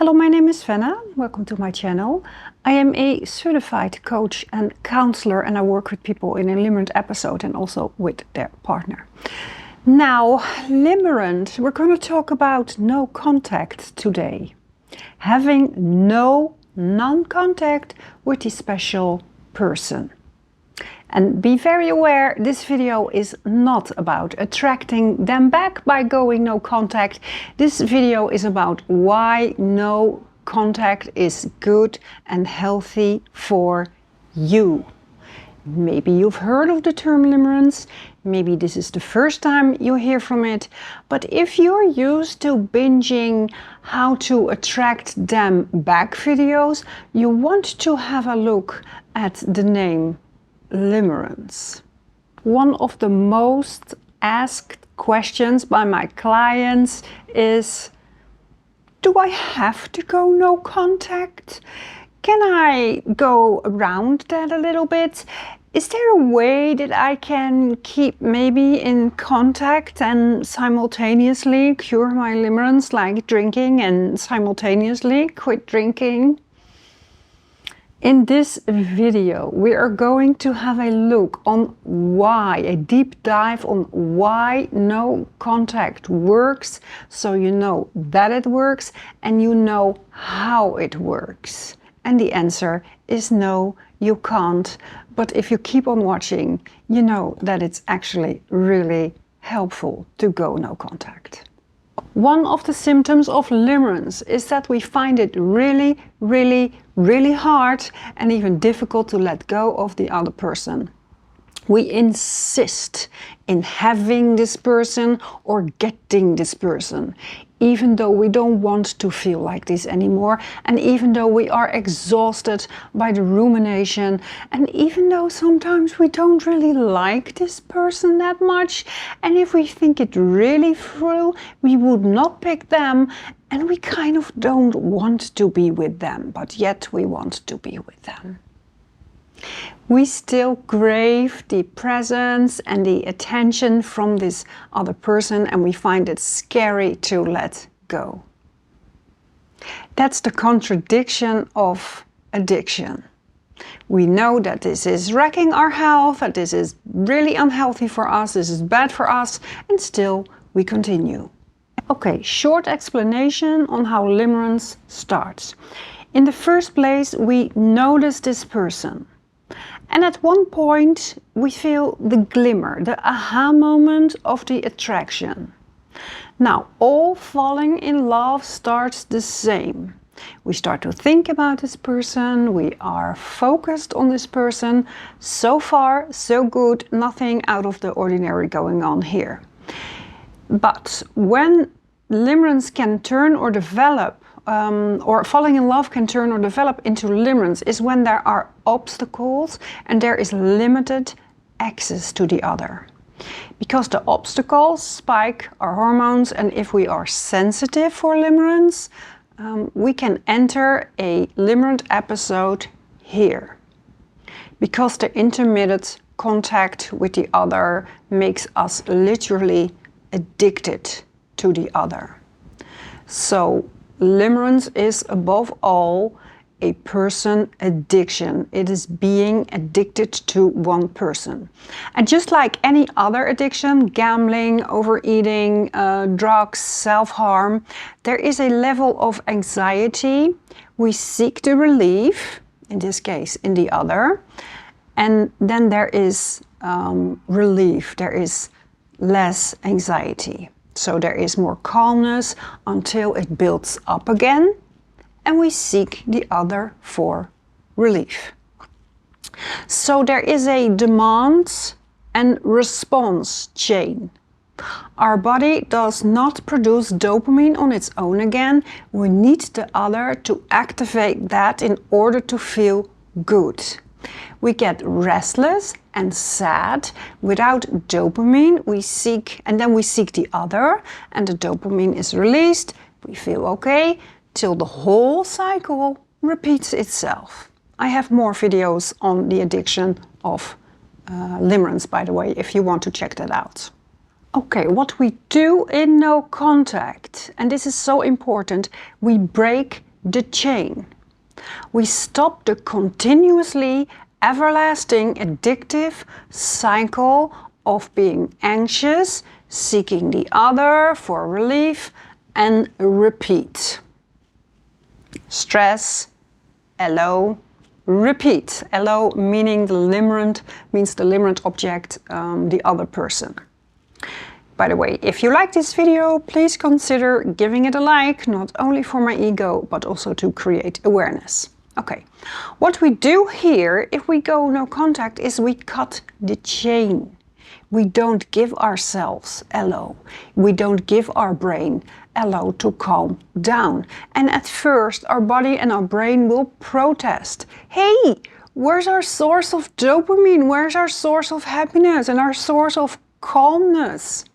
Hello, my name is Fenna. Welcome to my channel. I am a certified coach and counselor, and I work with people in a limerent episode and also with their partner. Now, limerent, we're going to talk about no contact today. Having no non-contact with a special person. And be very aware, this video is not about attracting them back by going no contact. This video is about why no contact is good and healthy for you. Maybe you've heard of the term limerence, maybe this is the first time you hear from it, but if you're used to binging how to attract them back videos, you want to have a look at the name limerence. One of the most asked questions by my clients is, do I have to go no contact? Can I go around that a little bit? Is there a way that I can keep maybe in contact and simultaneously cure my limerence, like drinking and simultaneously quit drinking? In this video, we are going to have a look on why, a deep dive on why no contact works, so you know that it works and you know how it works. And the answer is no, you can't. But if you keep on watching, you know that it's actually really helpful to go no contact. One of the symptoms of limerence is that we find it really hard and even difficult to let go of the other person. We insist in having this person or getting this person, even though we don't want to feel like this anymore, and even though we are exhausted by the rumination, and even though sometimes we don't really like this person that much, and if we think it really through, we would not pick them, and we kind of don't want to be with them, but yet we want to be with them. We still crave the presence and the attention from this other person, and we find it scary to let go. That's the contradiction of addiction. We know that this is wrecking our health, that this is really unhealthy for us, this is bad for us, and still we continue. Okay, short explanation on how limerence starts. In the first place, we notice this person. And at one point, we feel the glimmer, the aha moment of the attraction. Now, all falling in love starts the same. We start to think about this person, we are focused on this person. So far, so good, nothing out of the ordinary going on here. But when limerence can turn or develop, or falling in love can turn or develop into limerence, is when there are obstacles and there is limited access to the other. Because the obstacles spike our hormones, and if we are sensitive for limerence, we can enter a limerent episode here. Because the intermittent contact with the other makes us literally addicted to the other. So limerence is above all a person addiction. It is being addicted to one person. And just like any other addiction, gambling, overeating, drugs, self-harm, there is a level of anxiety. We seek the relief, in this case in the other, and then there is relief, there is less anxiety. So there is more calmness until it builds up again, and we seek the other for relief. So there is a demand and response chain. Our body does not produce dopamine on its own again. We need the other to activate that in order to feel good. We get restless and sad without dopamine. Then we seek the other, and the dopamine is released. We feel okay till the whole cycle repeats itself. I have more videos on the addiction of limerence, by the way, if you want to check that out. Okay, what we do in no contact, and this is so important, we break the chain. We stop the continuously everlasting addictive cycle of being anxious, seeking the other for relief, and repeat. Stress, LO, repeat. LO meaning the limerent, means the limerent object, the other person. By the way, if you like this video, please consider giving it a like, not only for my ego, but also to create awareness. Okay, what we do here, if we go no contact, is we cut the chain. We don't give ourselves LO. We don't give our brain LO to calm down. And at first, our body and our brain will protest. Hey, where's our source of dopamine? Where's our source of happiness and our source of calmness?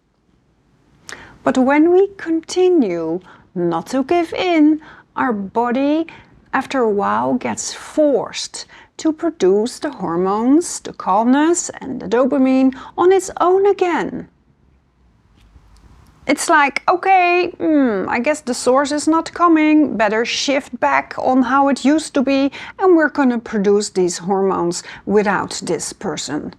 But when we continue not to give in, our body after a while gets forced to produce the hormones, the calmness and the dopamine on its own again. It's like, okay, I guess the source is not coming, better shift back on how it used to be, and we're gonna produce these hormones without this person,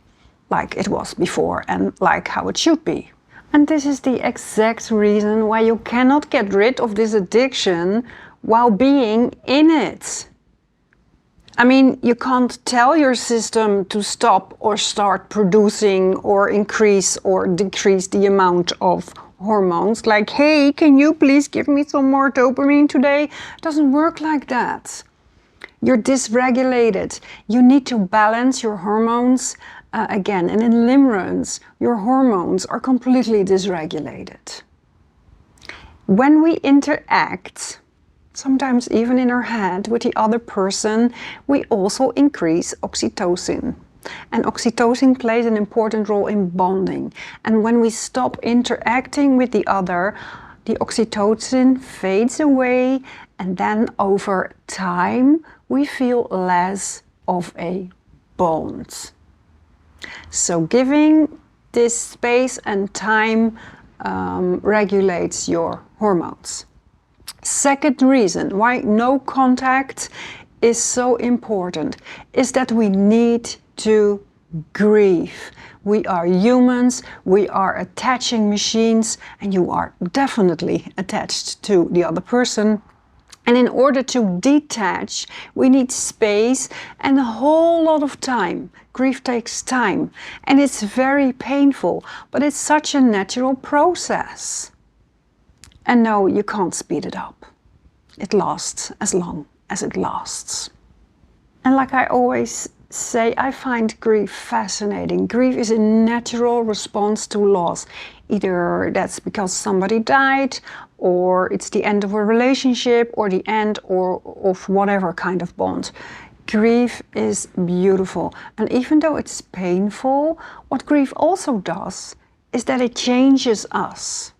like it was before and like how it should be. And this is the exact reason why you cannot get rid of this addiction while being in it. I mean, you can't tell your system to stop or start producing or increase or decrease the amount of hormones. Like, hey, can you please give me some more dopamine today? It doesn't work like that. You're dysregulated. You need to balance your hormones again. And in limerence, your hormones are completely dysregulated. When we interact, sometimes even in our head with the other person, we also increase oxytocin. And oxytocin plays an important role in bonding. And when we stop interacting with the other, the oxytocin fades away, and then over time we feel less of a bond. So giving this space and time regulates your hormones. Second reason why no contact is so important is that we need to grieve. We are humans, we are attaching machines, and you are definitely attached to the other person. And in order to detach, we need space and a whole lot of time. Grief takes time, and it's very painful, but it's such a natural process. And no, you can't speed it up. It lasts as long as it lasts. And like I always say, I find grief fascinating. Grief is a natural response to loss. Either that's because somebody died, or it's the end of a relationship, or the end of whatever kind of bond. Grief is beautiful. And even though it's painful, what grief also does is that it changes us.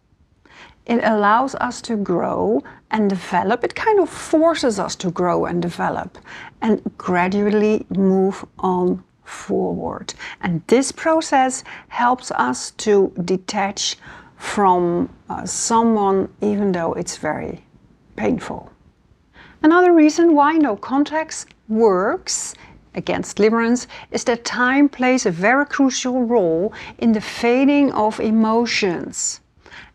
It allows us to grow and develop. It kind of forces us to grow and develop and gradually move on forward. And this process helps us to detach from someone, even though it's very painful. Another reason why no contacts works against limerence is that time plays a very crucial role in the fading of emotions.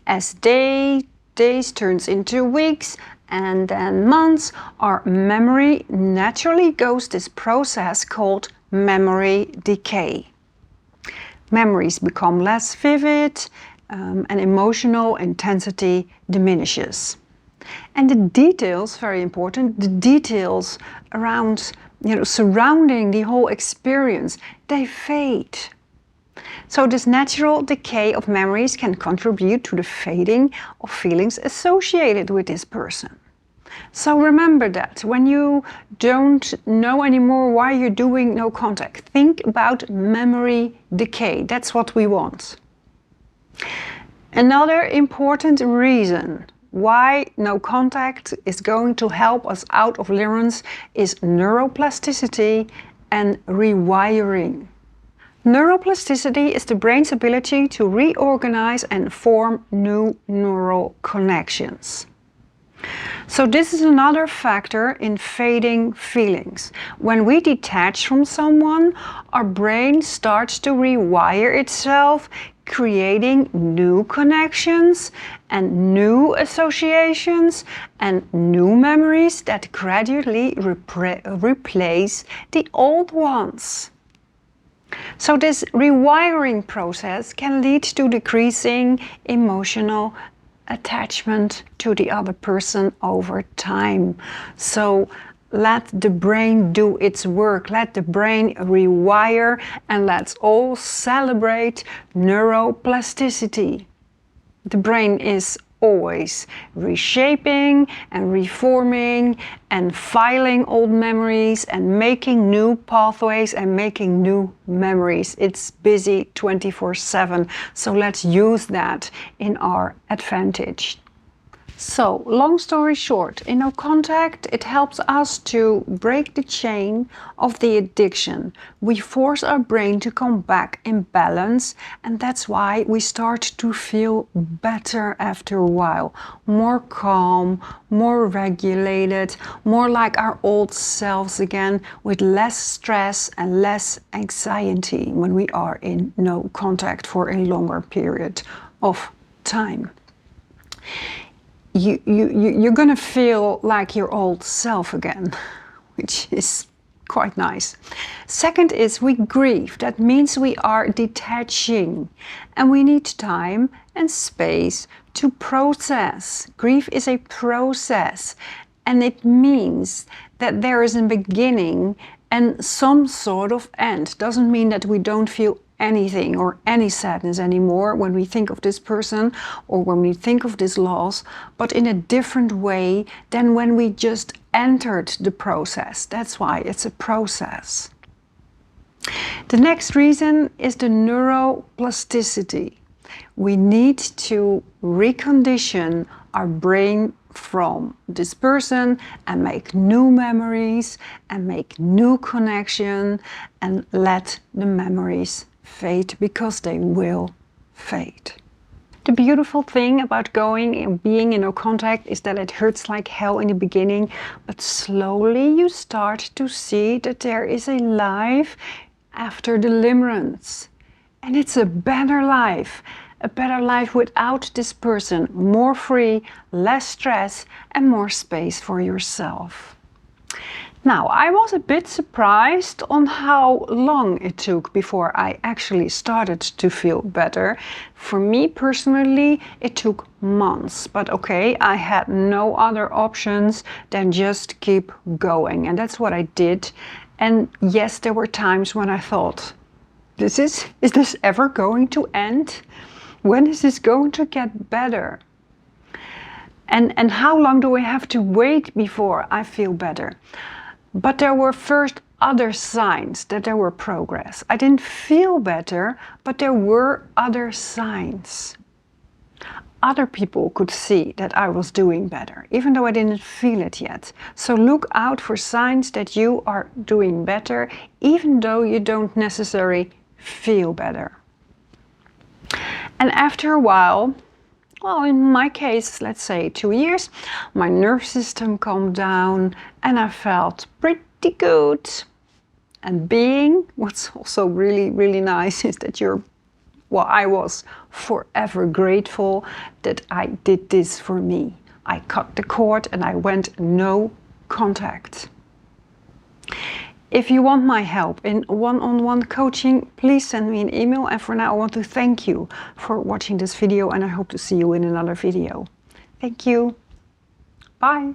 As days turns into weeks and then months, our memory naturally goes this process called memory decay. Memories become less vivid and emotional intensity diminishes. And the details, very important, the details around, surrounding the whole experience, they fade. So this natural decay of memories can contribute to the fading of feelings associated with this person. So remember that when you don't know anymore why you're doing no contact, think about memory decay. That's what we want. Another important reason why no contact is going to help us out of limerence is neuroplasticity and rewiring. Neuroplasticity is the brain's ability to reorganize and form new neural connections. So this is another factor in fading feelings. When we detach from someone, our brain starts to rewire itself, creating new connections and new associations and new memories that gradually replace the old ones. So this rewiring process can lead to decreasing emotional attachment to the other person over time. So let the brain do its work, let the brain rewire, and let's all celebrate neuroplasticity. The brain is always reshaping and reforming and filing old memories and making new pathways and making new memories. It's busy 24/7, so let's use that in our advantage. So, long story short, in no contact, it helps us to break the chain of the addiction. We force our brain to come back in balance, and that's why we start to feel better after a while. More calm, more regulated, more like our old selves again, with less stress and less anxiety when we are in no contact for a longer period of time. You're gonna feel like your old self again, which is quite nice. Second is we grieve. That means we are detaching and we need time and space to process. Grief is a process, and it means that there is a beginning and some sort of end. Doesn't mean that we don't feel anything or any sadness anymore when we think of this person or when we think of this loss, but in a different way than when we just entered the process. That's why it's a process. The next reason is the neuroplasticity. We need to recondition our brain from this person and make new memories and make new connection and let the memories fade, because they will fade. The beautiful thing about going and being in no contact is that it hurts like hell in the beginning, but slowly you start to see that there is a life after the limerence. And it's a better life without this person, more free, less stress, and more space for yourself. Now, I was a bit surprised on how long it took before I actually started to feel better. For me personally, it took months, but okay, I had no other options than just keep going, and that's what I did. And yes, there were times when I thought, is this ever going to end? When is this going to get better? And how long do I have to wait before I feel better? But there were first other signs that there were progress. I didn't feel better, but there were other signs. Other people could see that I was doing better, even though I didn't feel it yet. So look out for signs that you are doing better, even though you don't necessarily feel better. And after a while, well, in my case, let's say 2 years, my nerve system calmed down and I felt pretty good. And what's also really, really nice is that I was forever grateful that I did this for me. I cut the cord and I went no contact. If you want my help in one-on-one coaching, please send me an email. And for now, I want to thank you for watching this video, and I hope to see you in another video. Thank you. Bye.